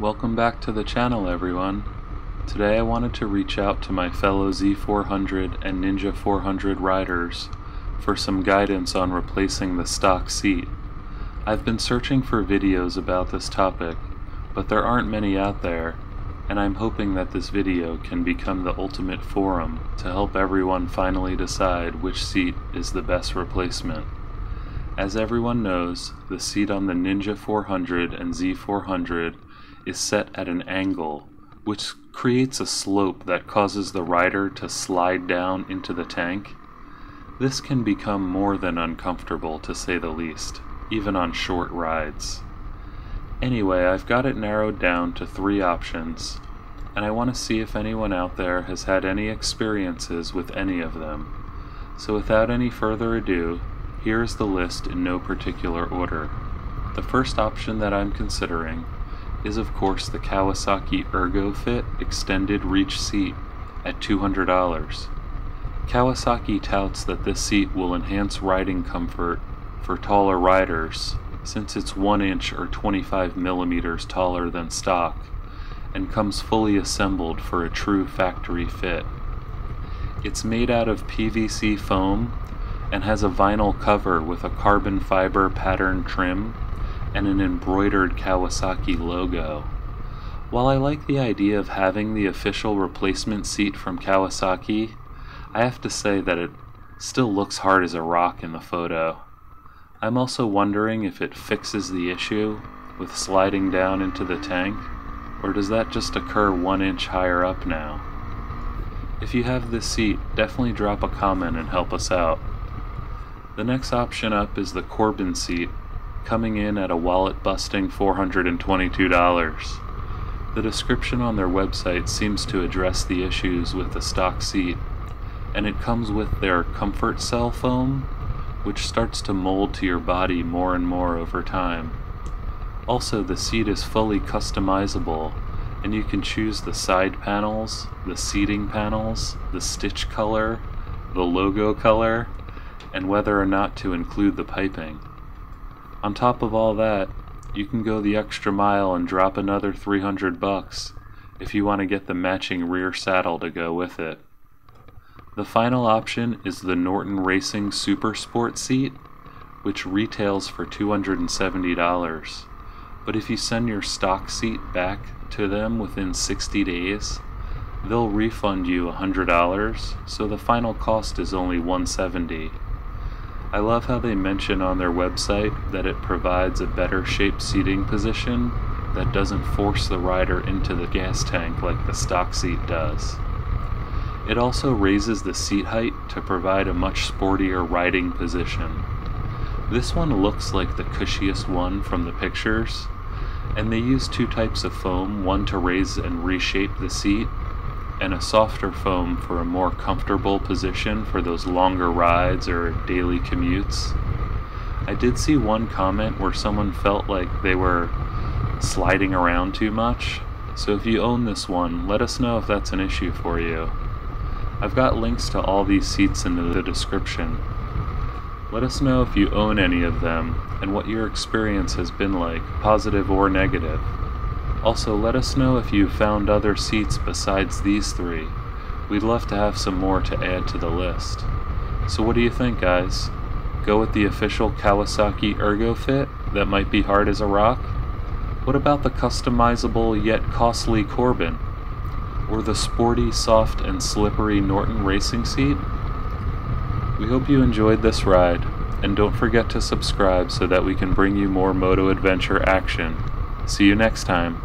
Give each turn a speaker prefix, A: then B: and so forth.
A: Welcome back to the channel, everyone. Today I wanted to reach out to my fellow Z400 and Ninja 400 riders for some guidance on replacing the stock seat. I've been searching for videos about this topic, but there aren't many out there, and I'm hoping that this video can become the ultimate forum to help everyone finally decide which seat is the best replacement. As everyone knows, the seat on the Ninja 400 and Z400 is set at an angle, which creates a slope that causes the rider to slide down into the tank. This can become more than uncomfortable, to say the least, even on short rides. Anyway, I've got it narrowed down to 3 options, and I want to see if anyone out there has had any experiences with any of them. So without any further ado, here's the list in no particular order. The first option that I'm considering is of course the Kawasaki Ergo-Fit extended reach seat at $200. Kawasaki touts that this seat will enhance riding comfort for taller riders since it's 1 inch or 25 millimeters taller than stock and comes fully assembled for a true factory fit. It's made out of PVC foam and has a vinyl cover with a carbon fiber pattern trim and an embroidered Kawasaki logo. While I like the idea of having the official replacement seat from Kawasaki, I have to say that it still looks hard as a rock in the photo. I'm also wondering if it fixes the issue with sliding down into the tank, or does that just occur 1 inch higher up now? If you have this seat, definitely drop a comment and help us out. The next option up is the Corbin Seat, coming in at a wallet-busting $422. The description on their website seems to address the issues with the stock seat, and it comes with their comfort cell foam, which starts to mold to your body more and more over time. Also, the seat is fully customizable, and you can choose the side panels, the seating panels, the stitch color, the logo color, and whether or not to include the piping. On top of all that, you can go the extra mile and drop another $300 if you want to get the matching rear saddle to go with it. The final option is the Norton Racing Supersport seat, which retails for $270. But if you send your stock seat back to them within 60 days, they'll refund you $100, so the final cost is only $170. I love how they mention on their website that it provides a better shaped seating position that doesn't force the rider into the gas tank like the stock seat does. It also raises the seat height to provide a much sportier riding position. This one looks like the cushiest one from the pictures, and they use 2 types of foam, one to raise and reshape the seat, and a softer foam for a more comfortable position for those longer rides or daily commutes. I did see one comment where someone felt like they were sliding around too much, so if you own this one, let us know if that's an issue for you. I've got links to all these seats in the description. Let us know if you own any of them and what your experience has been like, positive or negative. Also, let us know if you've found other seats besides these 3. We'd love to have some more to add to the list. So what do you think, guys? Go with the official Kawasaki Ergo-Fit that might be hard as a rock? What about the customizable yet costly Corbin? Or the sporty, soft, and slippery Norton Racing Seat? We hope you enjoyed this ride, and don't forget to subscribe so that we can bring you more moto adventure action. See you next time.